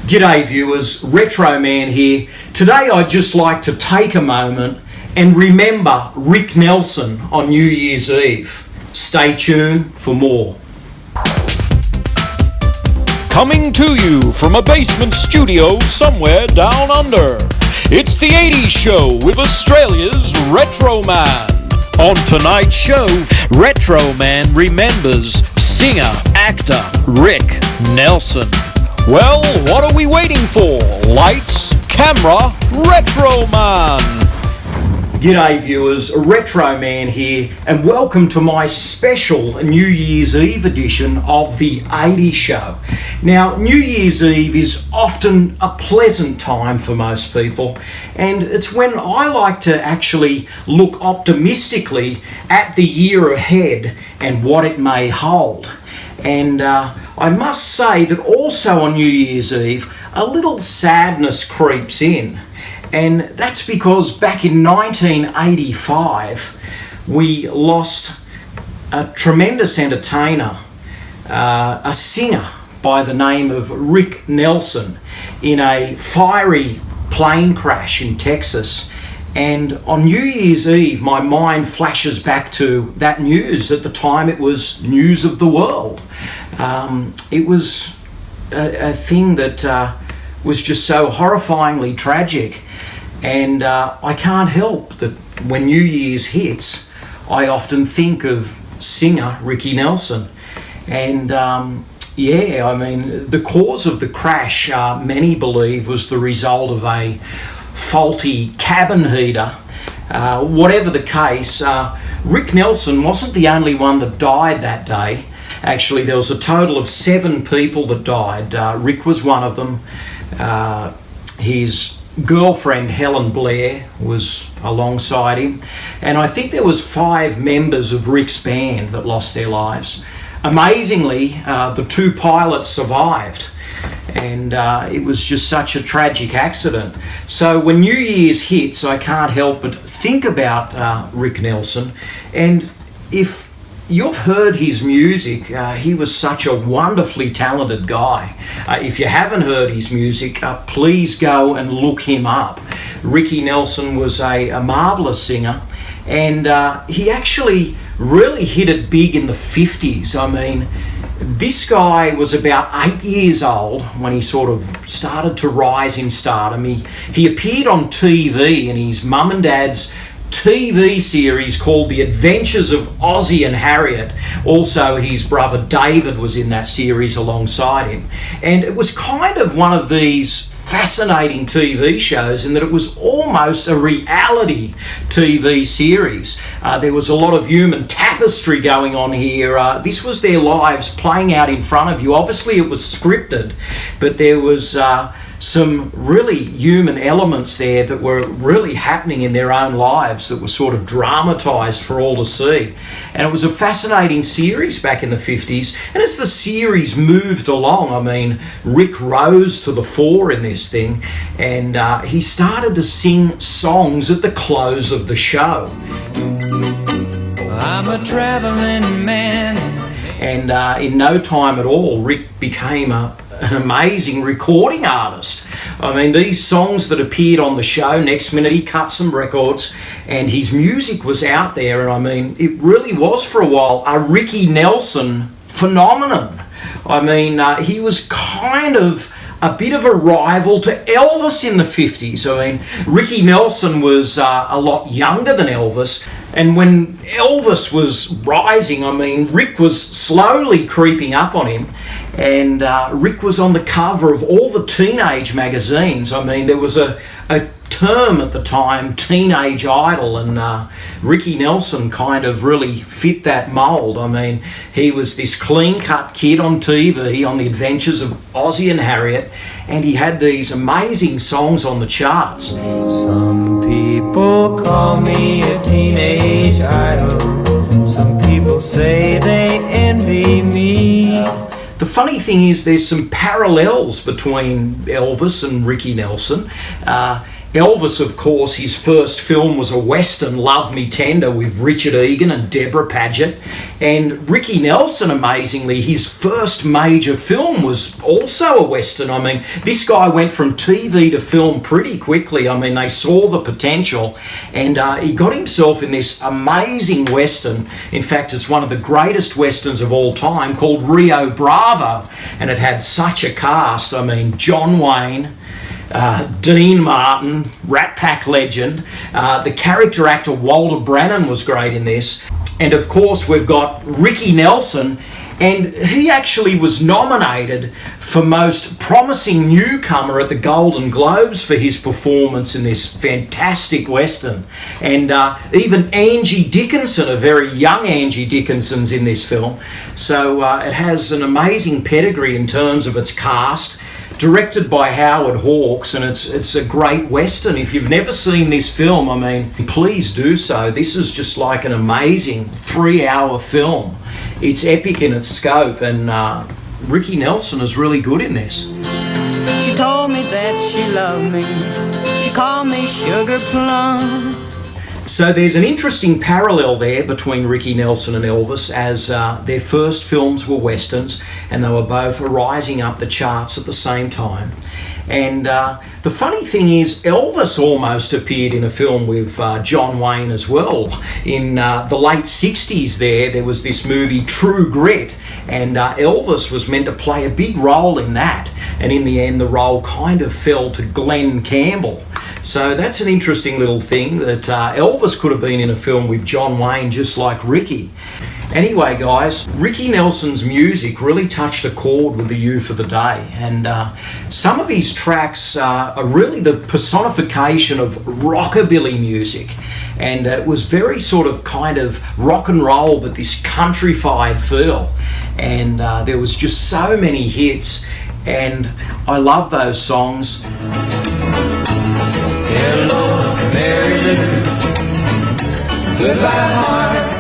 G'day viewers, Retro Man here. Today I'd just like to take a moment and remember Rick Nelson on New Year's Eve. Stay tuned for more. Coming to you from a basement studio somewhere down under, it's the 80s Show with Australia's Retro Man. On tonight's show, Retro Man remembers singer, actor Rick Nelson. Well, what are we waiting for? Lights, camera, Retro Man! G'day viewers, Retro Man here, and welcome to my special New Year's Eve edition of the 80s Show. Now, New Year's Eve is often a pleasant time for most people, and it's when I like to actually look optimistically at the year ahead and what it may hold. And I must say that also on New Year's Eve, a little sadness creeps in. And that's because back in 1985, we lost a tremendous entertainer, a singer by the name of Rick Nelson, in a fiery plane crash in Texas. And on New Year's Eve, my mind flashes back to that news. At the time, it was news of the world. It was a thing that was just so horrifyingly tragic. And I can't help that when New Year's hits, I often think of singer Ricky Nelson. And the cause of the crash, many believe, was the result of a faulty cabin heater. Whatever the case, Rick Nelson wasn't the only one that died that day. Actually, there was a total of 7 people that died. Rick was one of them. His girlfriend Helen Blair was alongside him, and I think there was 5 members of Rick's band that lost their lives. Amazingly, the 2 pilots survived, and it was just such a tragic accident. So when New Year's hits, I can't help but think about Rick Nelson. And if you've heard his music, he was such a wonderfully talented guy. If you haven't heard his music, please go and look him up. Ricky Nelson was a marvellous singer, and he actually really hit it big in the 50s. I mean, this guy was about 8 years old when he sort of started to rise in stardom. He appeared on TV in his mum and dad's TV series called The Adventures of Ozzie and Harriet. Also, his brother David was in that series alongside him. And it was kind of one of these fascinating TV shows in that it was almost a reality TV series. There was a lot of human tapestry going on here. This was their lives playing out in front of you. Obviously, it was scripted, but there was some really human elements there that were really happening in their own lives that were sort of dramatized for all to see. And it was a fascinating series back in the 50s. And as the series moved along, I mean, Rick rose to the fore in this thing, and he started to sing songs at the close of the show. I'm a traveling man. And in no time at all, Rick became an amazing recording artist. I mean, these songs that appeared on the show, next minute he cut some records and his music was out there. And I mean, it really was for a while a Ricky Nelson phenomenon. I mean, he was kind of a bit of a rival to Elvis in the 50s. I mean, Ricky Nelson was a lot younger than Elvis. And when Elvis was rising, I mean, Rick was slowly creeping up on him. And Rick was on the cover of all the teenage magazines. I mean, there was a term at the time, teenage idol, and Ricky Nelson kind of really fit that mould. I mean, he was this clean-cut kid on TV on The Adventures of Ozzie and Harriet, and he had these amazing songs on the charts. Some people call me a teenage idol. Some people say they envy me. The funny thing is there's some parallels between Elvis and Ricky Nelson. Elvis, of course, his first film was a Western, Love Me Tender, with Richard Egan and Deborah Paget. And Ricky Nelson, amazingly, his first major film was also a Western. I mean, this guy went from TV to film pretty quickly. I mean, they saw the potential, and he got himself in this amazing Western. In fact, it's one of the greatest Westerns of all time, called Rio Bravo. And it had such a cast. I mean, John Wayne, Dean Martin, Rat Pack legend. The character actor Walter Brennan was great in this. And of course, we've got Ricky Nelson, and he actually was nominated for Most Promising Newcomer at the Golden Globes for his performance in this fantastic Western. And even Angie Dickinson, a very young Angie Dickinson's in this film. So it has an amazing pedigree in terms of its cast. Directed by Howard Hawks, and it's a great Western. If you've never seen this film, I mean, please do so. This is just like an amazing 3-hour film. It's epic in its scope, and Ricky Nelson is really good in this. She told me that she loved me. She called me Sugar Plum. So there's an interesting parallel there between Ricky Nelson and Elvis, as their first films were Westerns, and they were both rising up the charts at the same time. And the funny thing is, Elvis almost appeared in a film with John Wayne as well. In the late 60s there was this movie True Grit, and Elvis was meant to play a big role in that. And in the end, the role kind of fell to Glenn Campbell. So that's an interesting little thing, that Elvis could have been in a film with John Wayne just like Ricky. Anyway, guys, Ricky Nelson's music really touched a chord with the youth of the day, and some of his tracks are really the personification of rockabilly music, and it was very sort of kind of rock and roll, but this countrified feel, and there was just so many hits, and I love those songs. Hello, Mary Lou. Goodbye, heart.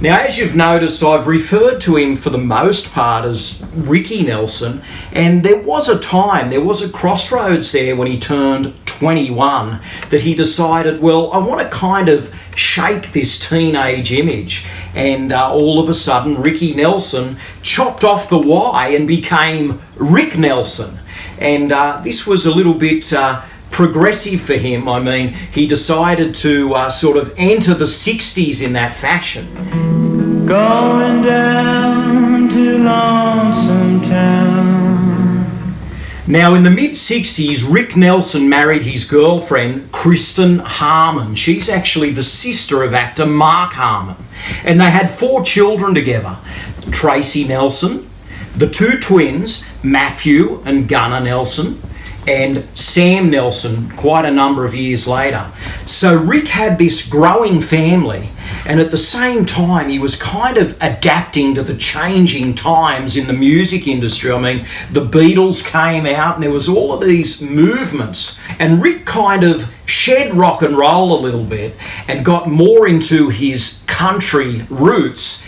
Now, as you've noticed, I've referred to him for the most part as Ricky Nelson, and there was a time, there was a crossroads there when he turned 21 that he decided, well, I want to kind of shake this teenage image, and all of a sudden Ricky Nelson chopped off the Y and became Rick Nelson, and this was a little bit progressive for him. I mean, he decided to sort of enter the 60s in that fashion. Going down to Lonesome Town. Now, in the mid-60s, Rick Nelson married his girlfriend, Kristen Harmon. She's actually the sister of actor Mark Harmon. And they had 4 children together. Tracy Nelson, the 2 twins, Matthew and Gunnar Nelson, and Sam Nelson quite a number of years later. So Rick had this growing family, and at the same time he was kind of adapting to the changing times in the music industry. I mean, the Beatles came out and there was all of these movements, and Rick kind of shed rock and roll a little bit and got more into his country roots.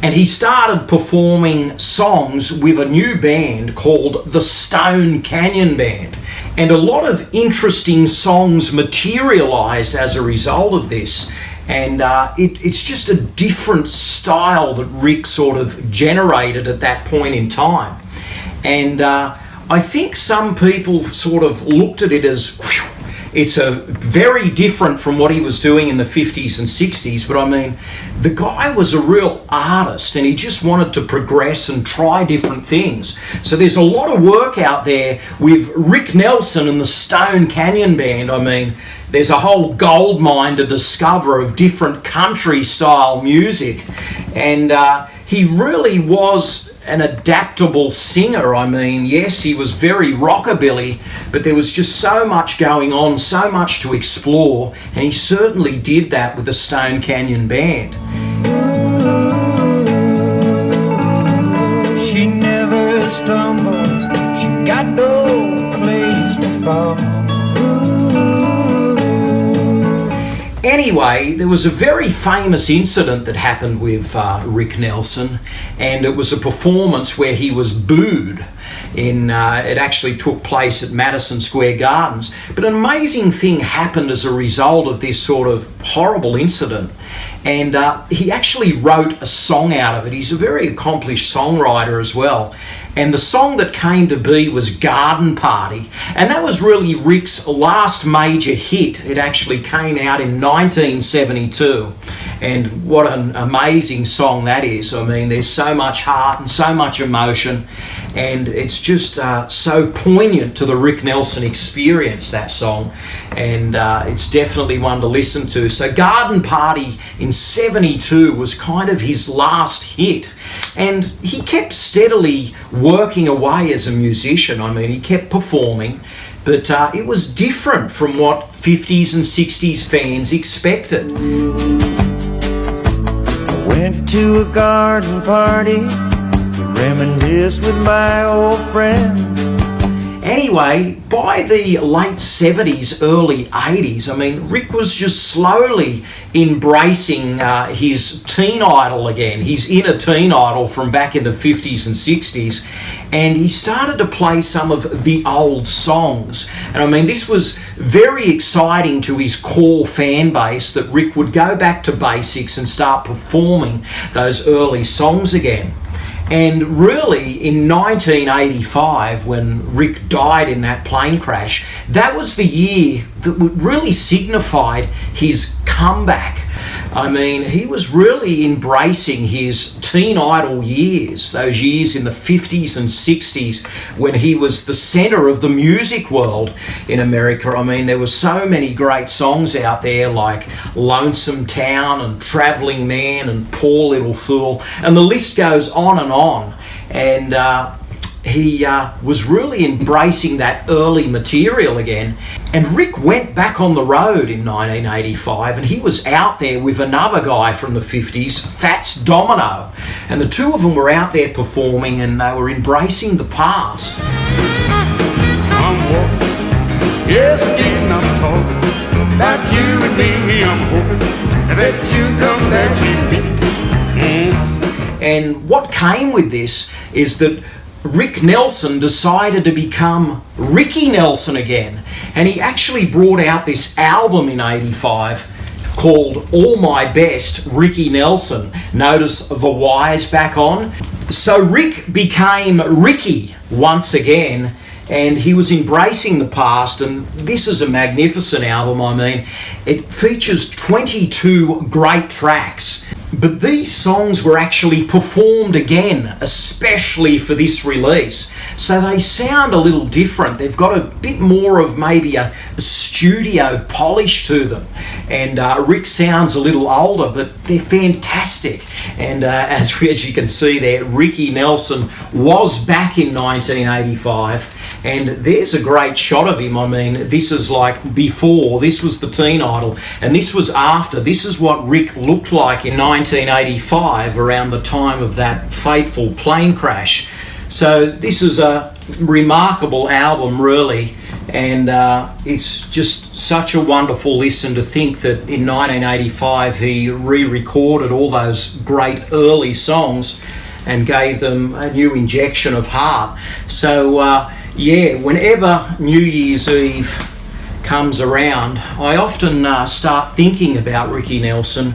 And he started performing songs with a new band called the Stone Canyon Band. And a lot of interesting songs materialised as a result of this. And it's just a different style that Rick sort of generated at that point in time. And I think some people sort of looked at it as, whew, it's a very different from what he was doing in the 50s and 60s, but I mean, the guy was a real artist and he just wanted to progress and try different things. So there's a lot of work out there with Rick Nelson and the Stone Canyon Band. I mean, there's a whole gold mine to discover of different country style music, and he really was an adaptable singer. I mean, yes, he was very rockabilly, but there was just so much going on, so much to explore, and he certainly did that with the Stone Canyon Band. She never stumbles, she got no place to fall. Anyway, there was a very famous incident that happened with Rick Nelson, and it was a performance where he was booed. It actually took place at Madison Square Gardens. But an amazing thing happened as a result of this sort of horrible incident. And he actually wrote a song out of it. He's a very accomplished songwriter as well. And the song that came to be was Garden Party. And that was really Rick's last major hit. It actually came out in 1972. And what an amazing song that is. I mean, there's so much heart and so much emotion. And it's just so poignant to the Rick Nelson experience, that song. And it's definitely one to listen to. So Garden Party in 72 was kind of his last hit. And he kept steadily working away as a musician. I mean, he kept performing. But it was different from what 50s and 60s fans expected. Went to a garden party to reminisce with my old friends. Anyway, by the late 70s, early 80s, I mean, Rick was just slowly embracing his teen idol again, his inner teen idol from back in the 50s and 60s, and he started to play some of the old songs. And I mean, this was very exciting to his core fan base that Rick would go back to basics and start performing those early songs again. And really, in 1985, when Rick died in that plane crash, that was the year that really signified his comeback. I mean, he was really embracing his teen idol years, those years in the 50s and 60s when he was the centre of the music world in America. I mean, there were so many great songs out there like Lonesome Town and Travelling Man and Poor Little Fool, and the list goes on and on. And he was really embracing that early material again. And Rick went back on the road in 1985, and he was out there with another guy from the 50s, Fats Domino. And the two of them were out there performing, and they were embracing the past. I'm walking, yes again I'm talking about you and me. I'm hoping that you come back to me. And what came with this is that Rick Nelson decided to become Ricky Nelson again, and he actually brought out this album in 85 called All My Best Ricky Nelson. Notice the Y's back on. So Rick became Ricky once again, and he was embracing the past, and this is a magnificent album. I mean, it features 22 great tracks. But these songs were actually performed again, especially for this release. So they sound a little different. They've got a bit more of maybe a studio polish to them. And Rick sounds a little older, but they're fantastic. And as you can see there, Ricky Nelson was back in 1985. And there's a great shot of him. I mean, this is like before. This was the teen idol. And this was after. This is what Rick looked like in 1985, around the time of that fateful plane crash. So this is a remarkable album, really. And it's just such a wonderful listen to think that in 1985 he re-recorded all those great early songs and gave them a new injection of heart. So yeah, whenever New Year's Eve comes around, I often start thinking about Ricky Nelson,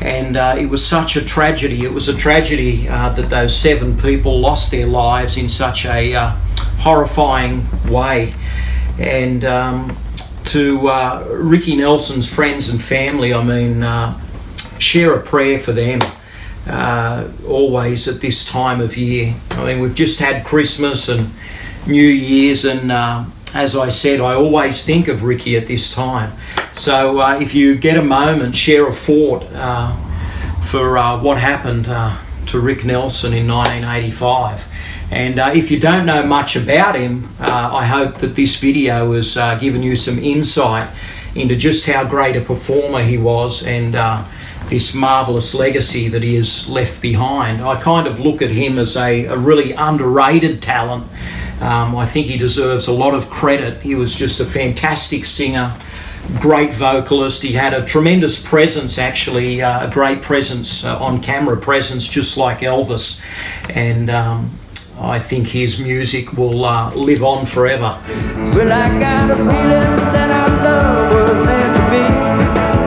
and it was such a tragedy. It was a tragedy that those 7 people lost their lives in such a horrifying way. And to Ricky Nelson's friends and family, I mean, share a prayer for them always at this time of year. I mean, we've just had Christmas and New Year's, and as I said, I always think of Ricky at this time. So if you get a moment, share a thought for what happened to Rick Nelson in 1985. And if you don't know much about him, I hope that this video has given you some insight into just how great a performer he was, and this marvellous legacy that he has left behind. I kind of look at him as a really underrated talent. I think he deserves a lot of credit. He was just a fantastic singer, great vocalist. He had a tremendous presence, actually, a great presence, on camera presence, just like Elvis. And I think his music will live on forever. Well, I got a feeling that our love was meant to be.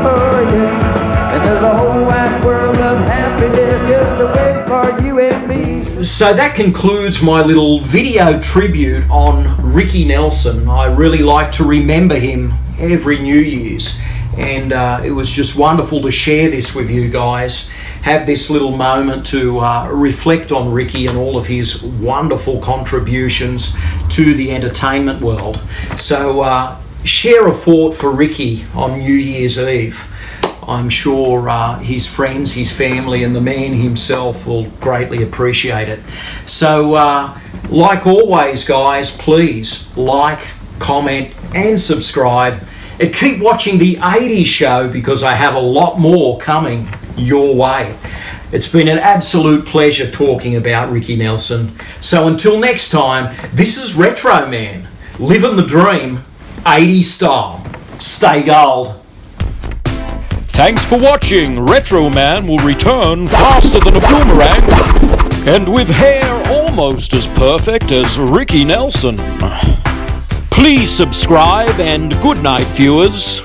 Oh, yeah. And there's a whole wide world of happiness just away for you and me. So that concludes my little video tribute on Ricky Nelson. I really like to remember him every New Year's. And it was just wonderful to share this with you guys, have this little moment to reflect on Ricky and all of his wonderful contributions to the entertainment world. So share a thought for Ricky on New Year's Eve. I'm sure his friends, his family, and the man himself will greatly appreciate it. So, like always, guys, please like, comment, and subscribe. And keep watching The 80s Show because I have a lot more coming your way. It's been an absolute pleasure talking about Ricky Nelson. So until next time, this is Retro Man, living the dream, 80s style. Stay gold. Thanks for watching. Retro Man will return faster than a boomerang and with hair almost as perfect as Ricky Nelson. Please subscribe and good night, viewers.